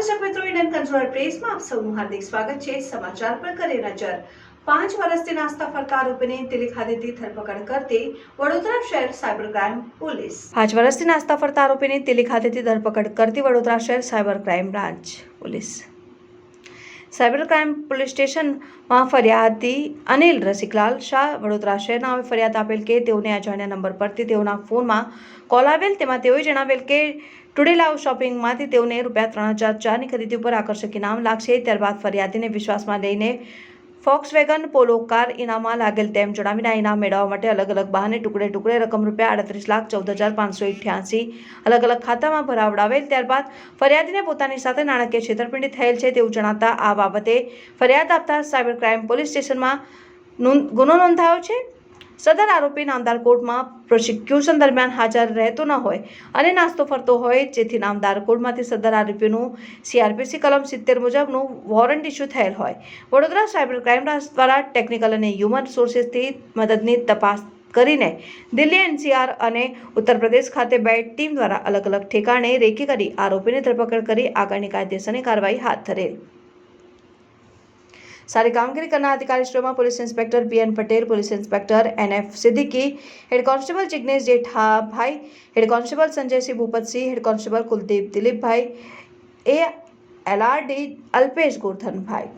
દર્શક મિત્રો, Indian controller પ્રેસમાં આપ સૌનું હાર્દિક સ્વાગત છે। સમાચાર પર કરીએ નજર। 5 વર્ષથી નાસ્તા ફરતા આરોપીની દિલ્હી ખાતેથી ધરપકડ કરતી વડોદરા શહેર સાયબર ક્રાઇમ પોલીસ। 5 વર્ષથી નાસ્તા ફરતા આરોપીની દિલ્હી ખાતેથી ધરપકડ કરતી વડોદરા શહેર cyber crime branch police. Cyber crime police સ્ટેશનમાં ફરિયાદી અનિલ રસિકલાલ શાહ વડોદરા શહેરના હવે ફરિયાદ આપેલ કે તેઓને અજાણ્યા નંબર પરથી તેઓના ફોનમાં કોલ આવેલ। તેમાં તેઓએ જણાવેલ કે ટુડે લાવ શોપિંગમાંથી તેઓને ₹3004ની ખરીદી ઉપર આકર્ષક ઇનામ લાગશે। ત્યારબાદ ફરિયાદીને વિશ્વાસમાં લઈને ફોક્સવેગન પોલો કાર ઇનામમાં લાગેલ તેમ જણાવીને આ ઇનામ મેળવવા માટે અલગ અલગ બહાને ટુકડે રકમ ₹38,14,588 અલગ અલગ ખાતામાં ભરાવડાવેલ। ત્યારબાદ ફરિયાદીને પોતાની સાથે નાણાકીય છેતરપિંડી થયેલ છે તેવું જણાતા આ બાબતે ફરિયાદ આપતા સાયબર ક્રાઇમ પોલીસ સ્ટેશનમાં ગુનો નોંધાયો છે। સદર આરોપી નામદાર કોર્ટમાં પ્રોસિક્યુશન દરમિયાન હાજર રહેતો ન હોય અને નાસ્તો ફરતો હોય, જેથી નામદાર કોર્ટમાંથી સદર આરોપીનું CRPC કલમ 70 મુજબનું વોરંટ ઇસ્યુ થયેલ હોય। વડોદરા સાયબર ક્રાઇમ બ્રાન્ચ દ્વારા ટેકનિકલ અને હ્યુમન સોર્સિસથી મદદની તપાસ કરીને દિલ્હી, NCR અને ઉત્તર પ્રદેશ ખાતે 2 ટીમ દ્વારા અલગ અલગ ઠેકાણે રેકી કરી આરોપીની ધરપકડ કરી આગળની કાયદેસરની કાર્યવાહી હાથ ધરેલ। સારી કામગીરી કરનાર અધિકારીશ્રીઓમાં police inspector PN Patel, police inspector NF Siddiqui, head constable Jignesh Jethabhai, head constable Sanjaysinh Bhupatsinh, head constable Kuldeep Dilipbhai, LRD Alpesh Gordhanbhai.